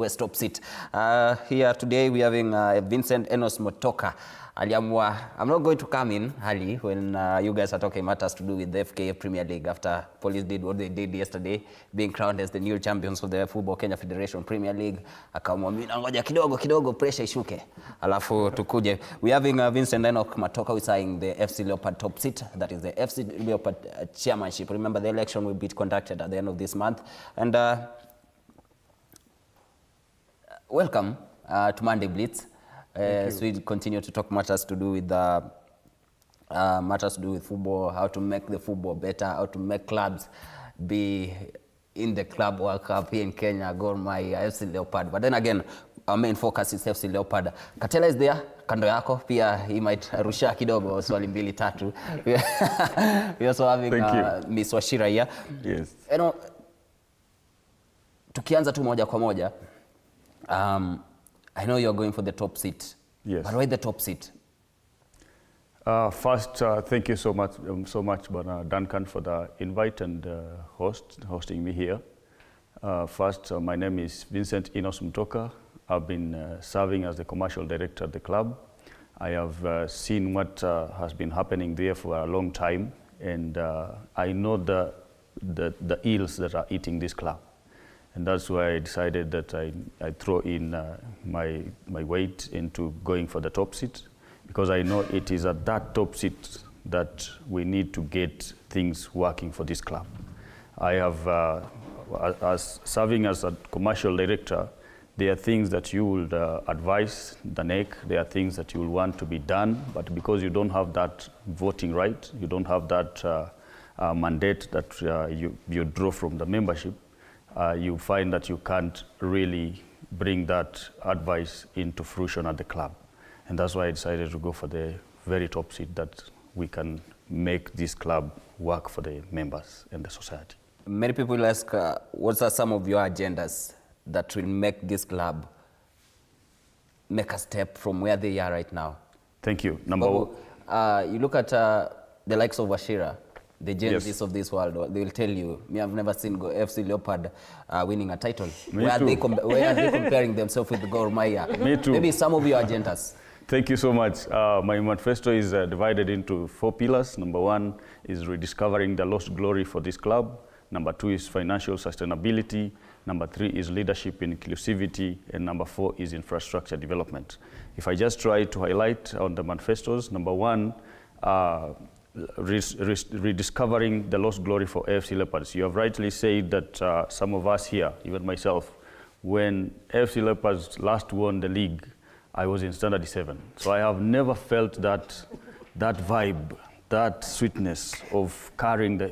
West top seat. Here today we are having Vincent Mutokah. I'm not going to come in early when you guys are talking matters to do with the FKF Premier League after police did what they did yesterday, being crowned as the new champions of the Football Kenya Federation Premier League. Akamwambia ngoja kidogo pressure ishuke. Alafu tukuje. We are having Vincent Mutokah who saying the FC Leopard top seat, that is the FC Leopard chairmanship. Remember the election will be conducted at the end of this month. And welcome to Monday Blitz. So we continue to talk matters to do with football, how to make the football better, how to make clubs be in the Club World Cup here in Kenya, Gor Mahia, AFC Leopard. But then again, our main focus is AFC Leopard. Katela is there, kando yako, pia he might rusha kidogo swali mbili tatu. We also having Miss Washira here. Yes. You know, tukianza tu moja kwa moja. I know you're going for the top seat. Yes. But why the top seat? First, thank you so much, Duncan, for the invite and hosting me here. First, my name is Vincent Mutokah. I've been serving as the commercial director at the club. I have seen what has been happening there for a long time, and I know the ills that are eating this club. And that's why I decided that I throw in my weight into going for the top seat, because I know it is at that top seat that we need to get things working for this club. I have, as serving as a commercial director, there are things that you would advise the NEC, there are things that you will want to be done, but because you don't have that voting right, you don't have that mandate that you draw from the membership, you find that you can't really bring that advice into fruition at the club. And that's why I decided to go for the very top seat, that we can make this club work for the members and the society. Many people ask, what are some of your agendas that will make this club make a step from where they are right now? Thank you. Number one. You look at the likes of Washira, the Gen Zs Yes. of this world, they will tell you, I've never seen FC Leopard winning a title. Where are they comparing themselves with Gor Mahia? Me too. Maybe some of your agendas. Thank you so much. My manifesto is divided into 4 pillars. Number 1 is rediscovering the lost glory for this club. Number 2 is financial sustainability. Number 3 is leadership inclusivity. And number 4 is infrastructure development. If I just try to highlight on the manifestos, number 1, rediscovering the lost glory for AFC Leopards. You have rightly said that some of us here, even myself, when AFC Leopards last won the league, I was in Standard 7. So I have never felt that vibe, that sweetness of carrying the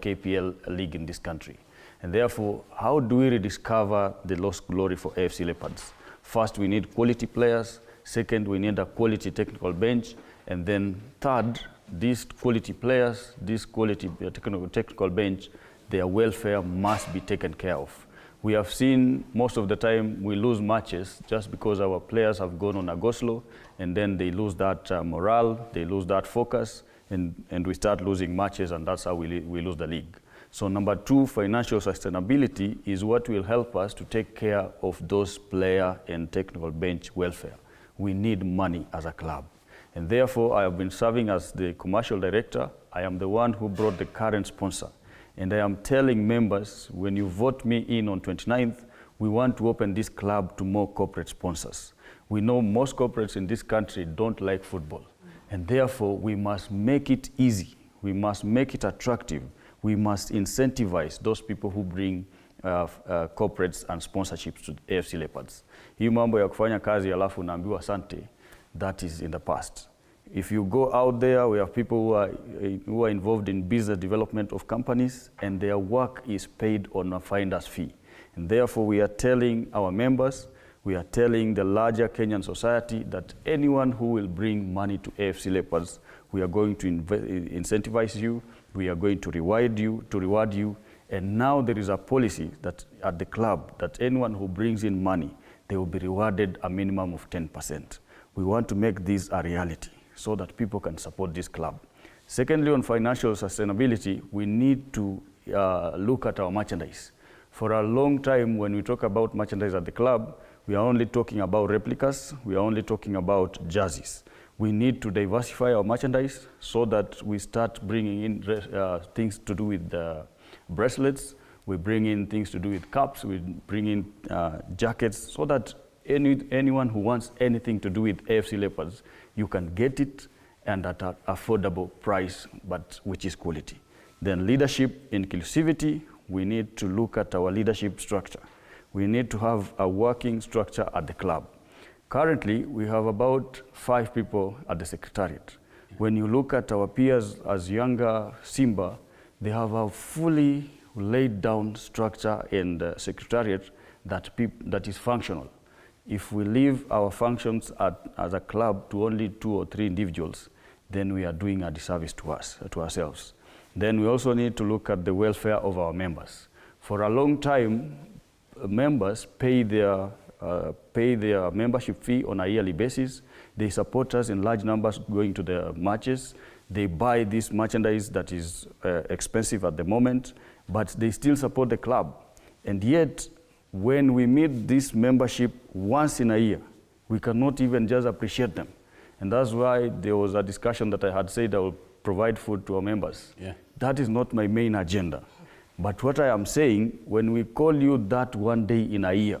KPL league in this country. And therefore, how do we rediscover the lost glory for AFC Leopards? First, we need quality players. Second, we need a quality technical bench. And then third, these quality players, this quality technical bench, their welfare must be taken care of. We have seen most of the time we lose matches just because our players have gone on a go-slow, and then they lose that morale, they lose that focus, and we start losing matches, and that's how we lose the league. So number 2, financial sustainability is what will help us to take care of those player and technical bench welfare. We need money as a club. And therefore, I have been serving as the commercial director. I am the one who brought the current sponsor. And I am telling members, when you vote me in on 29th, we want to open this club to more corporate sponsors. We know most corporates in this country don't like football. And therefore, we must make it easy. We must make it attractive. We must incentivize those people who bring corporates and sponsorships to AFC Leopards. Hii mambo ya kufanya kazi alafu naambiwa asante, that is in the past. If you go out there, we have people who are involved in business development of companies, and their work is paid on a finder's fee. And therefore, we are telling our members, we are telling the larger Kenyan society that anyone who will bring money to AFC Leopards, we are going to incentivize you, we are going to reward you, and now there is a policy that at the club that anyone who brings in money, they will be rewarded a minimum of 10%. We want to make this a reality so that people can support this club. Secondly, on financial sustainability, we need to look at our merchandise. For a long time, when we talk about merchandise at the club, we are only talking about replicas, we are only talking about jerseys. We need to diversify our merchandise so that we start bringing in things to do with the bracelets, we bring in things to do with cups, we bring in jackets, so that anyone who wants anything to do with AFC Leopards, you can get it and at an affordable price, but which is quality. Then leadership, inclusivity, we need to look at our leadership structure. We need to have a working structure at the club. Currently, we have about 5 people at the secretariat. When you look at our peers as younger Simba, they have a fully laid down structure in the secretariat that is functional. If we leave our functions as a club to only 2 or 3 individuals, then we are doing a disservice to ourselves. Then we also need to look at the welfare of our members. For a long time, members pay their membership fee on a yearly basis. They support us in large numbers going to the matches. They buy this merchandise that is expensive at the moment, but they still support the club. And yet, when we meet this membership once in a year, we cannot even just appreciate them. And that's why there was a discussion that I had said I will provide food to our members. Yeah. That is not my main agenda. But what I am saying, when we call you that one day in a year,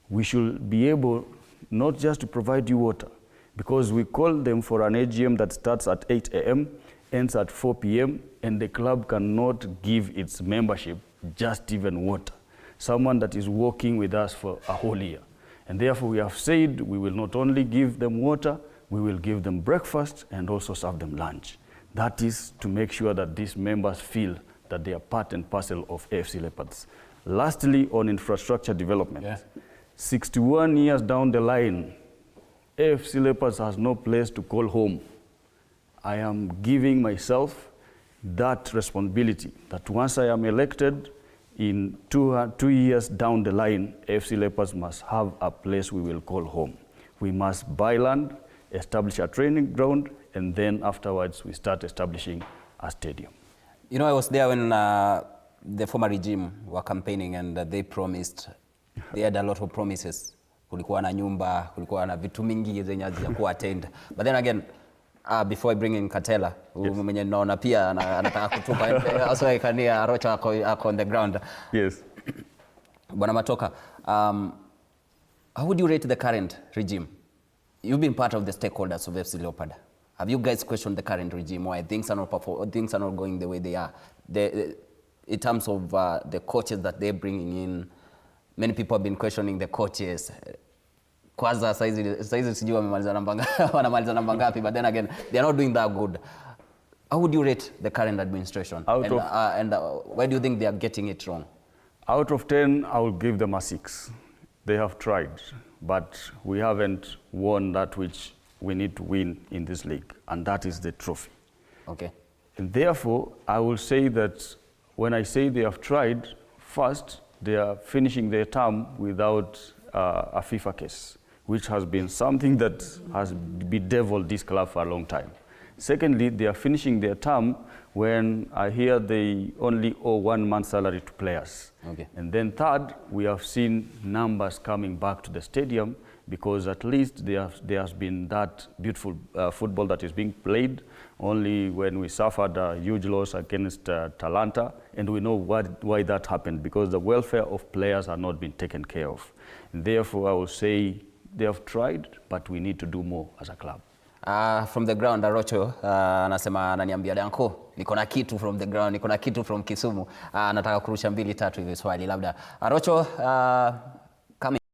we should be able not just to provide you water, because we call them for an AGM that starts at 8 a.m., ends at 4 p.m., and the club cannot give its membership just even water. Someone that is working with us for a whole year. And therefore we have said we will not only give them water, we will give them breakfast and also serve them lunch. That is to make sure that these members feel that they are part and parcel of AFC Leopards. Lastly, on infrastructure development. Yeah. 61 years down the line, AFC Leopards has no place to call home. I am giving myself that responsibility, that once I am elected, in 2 years down the line, AFC Leopards must have a place we will call home. We must buy land, establish a training ground, and then afterwards we start establishing a stadium. You know, I was there when the former regime were campaigning and they promised, they had a lot of promises. Kulikuwa na nyumba, kulikuwa na vitu mingi zenye hazijakuwa attend. But then again, before I bring in Katela, mwenye naona pia anataka kutupa, also I can hear Rocho ako on the ground. Yes. Bwana Mutokah, how would you rate the current regime? You've been part of the stakeholders of FC Leopard. Have you guys questioned the current regime, why things are not going the way they are? In terms of the coaches that they're bringing in, many people have been questioning the coaches. Kwanza saizi sijui wanamaliza namba ngapi, but then again, they are not doing that good. How would you rate the current administration? And why do you think they are getting it wrong? Out of 10, I will give them a 6. They have tried, but we haven't won that which we need to win in this league, and that is the trophy. Okay. And therefore, I will say that when I say they have tried, first, they are finishing their term without a FIFA case, which has been something that has bedeviled this club for a long time. Secondly, they are finishing their term when I hear they only owe 1 month's salary to players. Okay. And then third, we have seen numbers coming back to the stadium because at least there has been that beautiful football that is being played, only when we suffered a huge loss against Talanta, and we know why that happened, because the welfare of players are not being taken care of. And therefore, I will say they have tried, but we need to do more as a club. From the ground, Arocho anasema ananiambia Danko, niko na kitu from the ground, niko na kitu from Kisumu. Nataka kurusha 2-3 hivi swali labda. Arocho,